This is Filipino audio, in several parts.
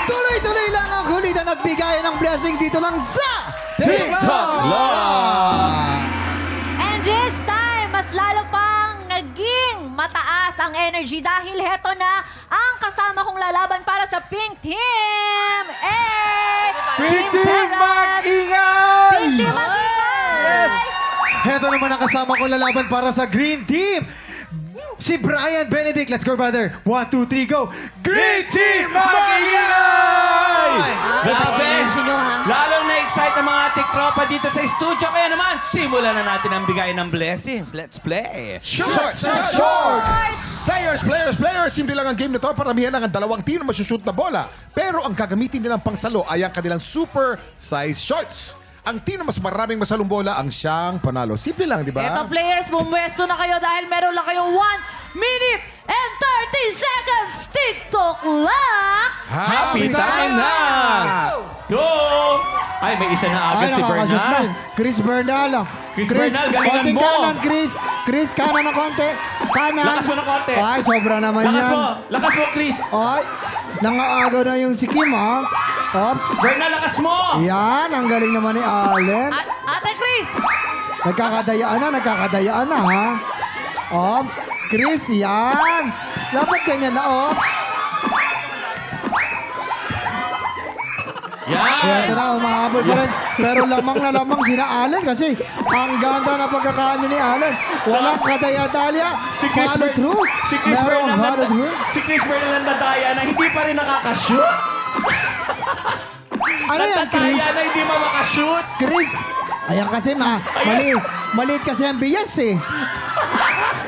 Tuloy-tuloy lang ang kulitan at bigayan ng blessing dito lang sa TikTok Live! And this time, mas lalo pang naging mataas ang energy dahil heto na ang kasama kong lalaban para sa Pink Team. Pink Team Perez! mag-ingay! Pink Team mag-ingay! Heto naman ang kasama ko lalaban para sa Green Team. Si Brian Benedict. Let's go, brother. 1, 2, 3, go. Green Team mag-ingay! Grabe! Energy nyo, ha? Lalong na-excite ang mga ating tropa dito sa studio. Kaya naman, simulan na natin ang bigay ng blessings. Let's play! Shorts! Players! Simple lang ang game na to. Paramihan lang ang dalawang team na masushoot na bola. Pero ang gagamitin nilang pangsalo ay ang kanilang super size shorts. Ang team na mas maraming masalong bola ang siyang panalo. Simple lang, di ba? Eto players, bumwesto na kayo dahil meron lang kayong 1 minute and 30 seconds TikTok Lock! Happy time na! Go! Ay, may isa na agad si Bernal. Chris Bernal. Chris Bernal, galingan konting mo. kanan, Chris. Chris, kanan ng konti. Kanan. Lakas mo ng konti. Ay, sobra naman Lakas yan. mo! Lakas mo, Chris! Ay, nangaagaw na yung si Kim, ha? Ops. Bernal, lakas mo! Yan, ang galing naman ni Allen. Ate Chris! Nagkakadayaan na, ha? Ops. Chris, yan. Dapat ganyan na, ops. Yan! Ito na, umahabol pa rin. Pero lamang na lamang sina Allen kasi ang ganda na pagkakaano ni Allen. Walang kadaya-dalya. Si Chris Follow through. Si Chris Merong follow through. Bernal nadaya na hindi pa rin nakakashoot. Ano yan, Chris? Natataya na hindi makakashoot. Chris, ayan kasi maliit kasi ang bias eh.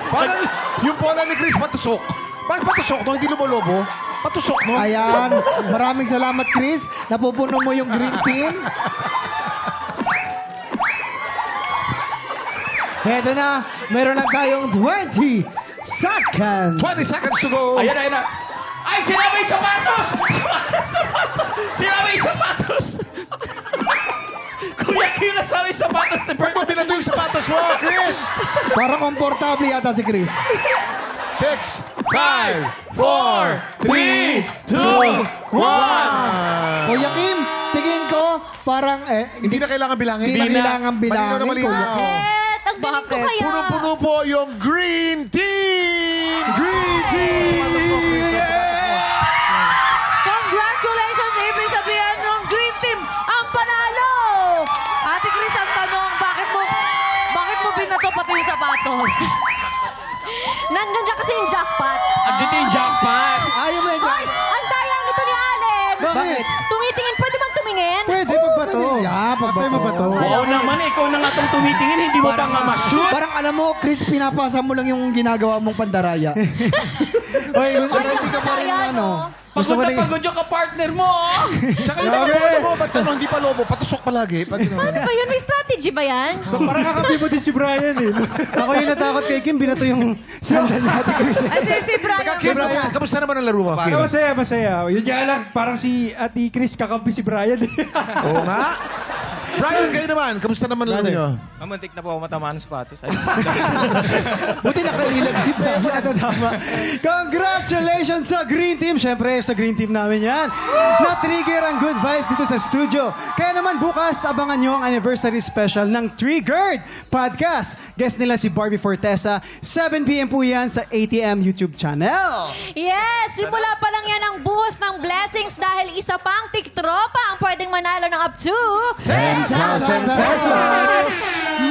Parang yung bola ni Chris patusok. Bakit patusok no? Hindi lumolobo. Patusok no? Ayan, maraming salamat Chris. Napupuno mo yung green team. Heto na, meron lang tayong 20 seconds. 20 seconds to go. Ayan na. Ay, sinama yung sapatos! Sinama yung sapatos! Kuya Kim, nasama yung sapatos si Pwede mo binando yung sapatos mo, Chris. Parang komportable yata si Chris. 6, 5, 4, 3, 2, 1. Kuya Kim, tingin ko parang Hindi na kailangan bilangin. Hindi na kailangan bilangin. Malinaw na malinaw. Bakit? Ang galing ko kaya. Punong-puno po yung Green Team! Green Team! Congratulations! Ibig sabihin ng Green Team ang panalo! Ate Chris, ang tanong, bakit mo binato pati yung sapatos? Nandiyan kasi yung jackpot. Andito yung jackpot. Ayaw mo yung Ay, ang daya nito ni Allen. Bakit? Tumitingin. Pwede bang tumingin? Pwede, pagbato. Yeah, pagbato. Oo naman, ikaw na nga itong tumitingin, hindi mo pa nga ma-shoot. Parang alam mo, Chris, pinapasa mo lang yung ginagawa mong pandaraya. Oy, hindi ka pa rin ano. Pagod na pagod yung kapartner mo. oh. Tsaka yung mga bola mo, ba't ano, hindi pa lobo? Patusok palagi. Pag, Ano ba yun? May strategy ba yan? Parang kakampi mo din si Brian eh. Ako yung natakot kay Kim, binato yung sandal natin, Chris. Ay, si Brian. Kim, kamusta naman ang laro mo, Kim? Masaya. Yun nga lang, parang si Ate Chris kakampi si Brian. Oo nga. Brian, kayo naman. Kamusta naman laro nyo? Mamuntik na po ako matamaan ng sapatos. Buti nakailag si Brian. Congratulations sa Green Team. Siyempre, sa Green Team namin yan. Na-trigger ang good vibes dito sa studio. Kaya naman bukas, abangan nyo ang anniversary special ng Triggered Podcast. Guest nila si Barbie Fortesa. 7 p.m. po yan sa ATM YouTube channel. Yes! Simula pa lang yan ang buhos ng blessings dahil isa pang tiktropa ang pwedeng manalo ng up to 10,000 pesos.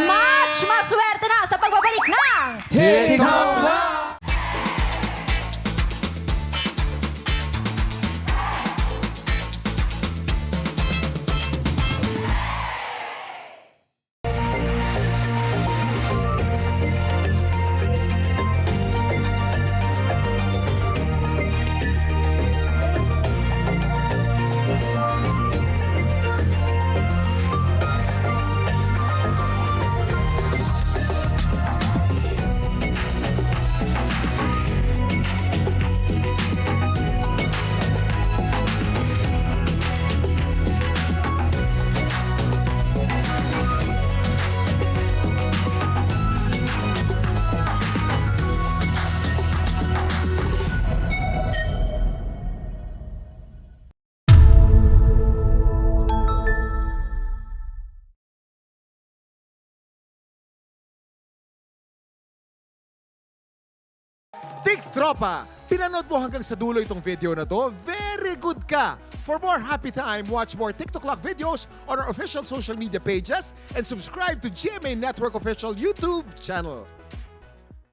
Much maswerte na sa pagbabalik ng TikTok Live. Tik Tropa, pinanood mo hanggang sa dulo itong video na to. Very good ka! For more happy time, watch more TikTok Clock videos on our official social media pages and subscribe to GMA Network official YouTube channel.